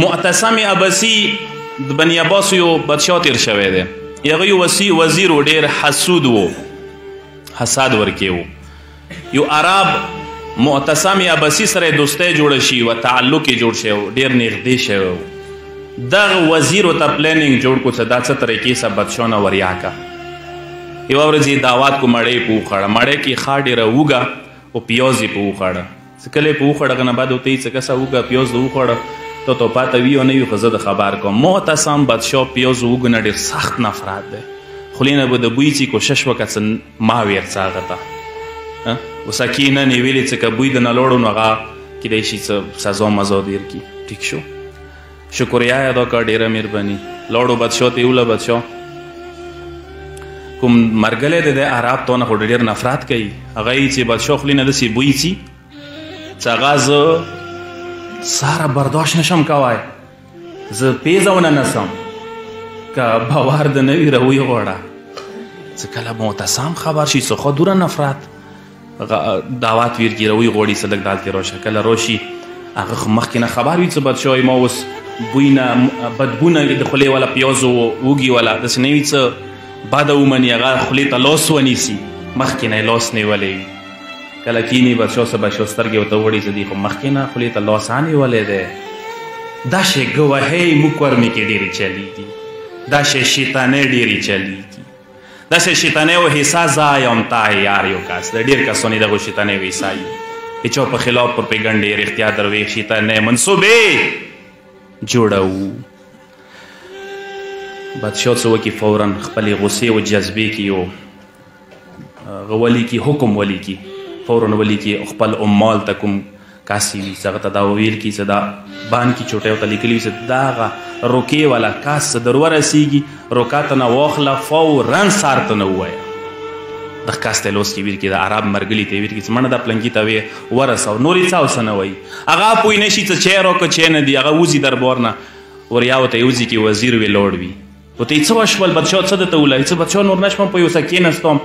معتصم عباسی د بني عباس یو بادشاه تیر شوی دی. هغه یو وزیر و، ډېر حسود و، حساد ورکې و. یو عرب معتصم عباسی سره دوستی جوړه شي و تعلق یې جوړ شوی و، ډېر نږدې شوی و. دغه وزیر ورته پلانینګ جوړ کړو چې دا څه طریقې سره بادشاه نه وریا کا. یوه ورځ یې دعوت کو، مړۍ په وخوړه. مړۍ کې ښه ډېره وږه او پیاز یې په وخوړه. څه کله یې په وخوړه هغه نه بعد ورته یې څه کسه وږه پیاز د وخوړه تو پاته وي او نه وي، خو زه د خبر کوم. معتصم بادشاه پیاز و وږو نه ډېر سخت نفرت دی. خولې نه به د بوی چې کوشش وکړه څه ما ورڅه هغه ته اوس کښېنه یې ویلې څه که بوی د نه لوړو نو هغه کیدای شي څه سزا مزا دیر کړي. ټیک شو، شکریه یې ادا کړه، ډېره مهرباني. لاړو بادشاه ته یې وله بادشاه کوم مرګلی دی د عرب تا نه خو ډېر نفرت کوي. هغه یې چې بادشاه خولې نه داسې بوی څي چې هغه زه ساره برداشت نشم کوای، زه پیزه ونه نسم، که باور د نه وي روی غواړه. څه کله معتصم خبر شي څه خو دوره نفرت دعوت ویرکي روی غواړي څه لږ دلته راشه. کله راشي هغه خو مخکې نه خبر وي چې بادشاه ما اوس بوی نه بدبونه د خولې والا پیازو وږي والا داسې نه وي څه بده ومني، هغه خولې ته لاس ونیسي، مخکې نه یې لاس نیولی وي. کله کینی بادشاه څه بادشاه سترګې ورته وړي چې دی خو مخکې نه خولې ته لاس نیولی دی. دا شی ګواهۍ موږ کورمې کې ډېرې چلیږي، دا شی شیطانۍ ډېرې چلیږي، دا شی شیطانۍ و حصه زه یم تا یار یو کس د ډېر کسانو دغو شیطانۍ و حصه یو د چا په خلاف پروپیګنډې رښتیا درویښ شیطانۍ منصوبې جوړوو. بادشاه څه وکړي فورا خپلې غصې و جذبې کې یو ولی کې حکم ولی کې فورا ولی کې خپل عمال ته کوم کاسي وي چې هغه ته دا وویل کړي چې دا بان کې چوټۍ ورته لیکلي وي چې دا هغه روکې والا کاس څه در ورسېږي روکا ته نه واخله فورا سار ته نه ووایه. دغه کاس ته یې لوس کې ویل کړي د عرب مرګلي ته یې ویل کړي چې مڼه دا پلنګي ته ویې ورسوه، نور یې څه او څه نه وایي. هغه پوه نه شي چې چی راکړه چی نه دي، هغه وځي دربار نه وریا ورته یې وځي کې وزیر وي لوړ وي ورته یې څه وشول بادشاه څه درته وویل؟ څه بادشاه نور نه شمم په یو څه کېناستم،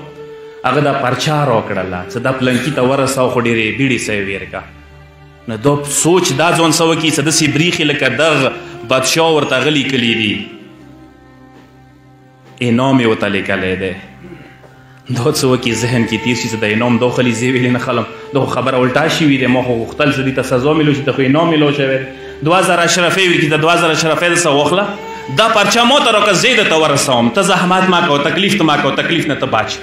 هغه دا پرچا راکړله چې دا پلنګي ته ورسوه خو ډېرې بیړې سه یې ویرکه. نو دا سوچ دا ځان څه وکړي چې داسې بریښي لکه دغه بادشاه ورته هغه لیکلي دي، انعام یې ورته لیکلی دی. دا څه وکړي ذهن کې تېر شي چې د انعام دا خلي زه ویلې نه خلم، دا خو خبره الټا شوي دی، ما خو غوښتل چې دې ته سزا میلو شي، ته خو انعام میلو شوی 2000 اشرفۍ وي چې د 2000 اشرفۍ دسه واخله دا پرچه ما ته راکړه زه یې درته ورسوم، ته زحمت مه کوه، تکلیف ته مه کوه، تکلیف نه ته بچ.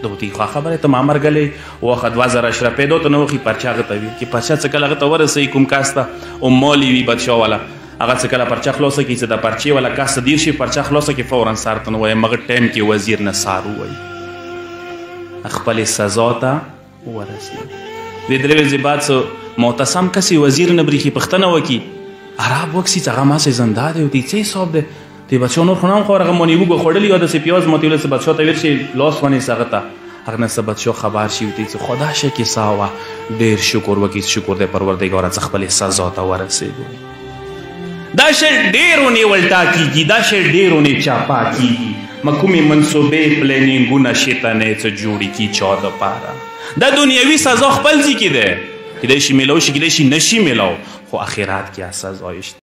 دا ورته ښه خبره ته ما مرګلی واخه 2000 اشرفۍ دا ته نه وخي پرچه هغه ته وي چې پرچه څه کله هغه ته ورسوي کوم کس ته عمال وي بادشاه والا هغه څه کله پرچه خلاصه کړي چې د پرچې والا کس ته دیر شي پرچه خلاصه کړي فورا سر ته نه وایي. مغه ټایم کې وزیر نه سار ووایي خپلې سزا ته ورسېږي. د درې ورځې بعد څه معتصم کسې وزیر نه بریښي پوښتنه وکړي عرب وکسي چې هغه ماسې زنده دی ورته څه حساب دی؟ ته بادشاه نور خو نه هم خو هغه مانې وږه خوړلي یا داسې پیاز ماته ویل چې بادشاه ته ویل شي لاس ونیسه هغه ته هغه نه څه بادشاه خبر شي ورته چې خدا شه کیسه وه ډېر شکر وکړي شکر دی پروردګاره څه خپلې سزا ته ورسېږو. دا شی ډېر ونې ولټا کېږي، دا شی ډېر ونې چاپا کېږي، کومې منصوبې پلینینګونه شیطانۍ څه جوړې کړي چا دپاره. دا دنیوي سزا خپل ځای کې دی، کیدای شي میلاو شي کیدای شي نشي میلاو، خو اخرات کې سزا شته.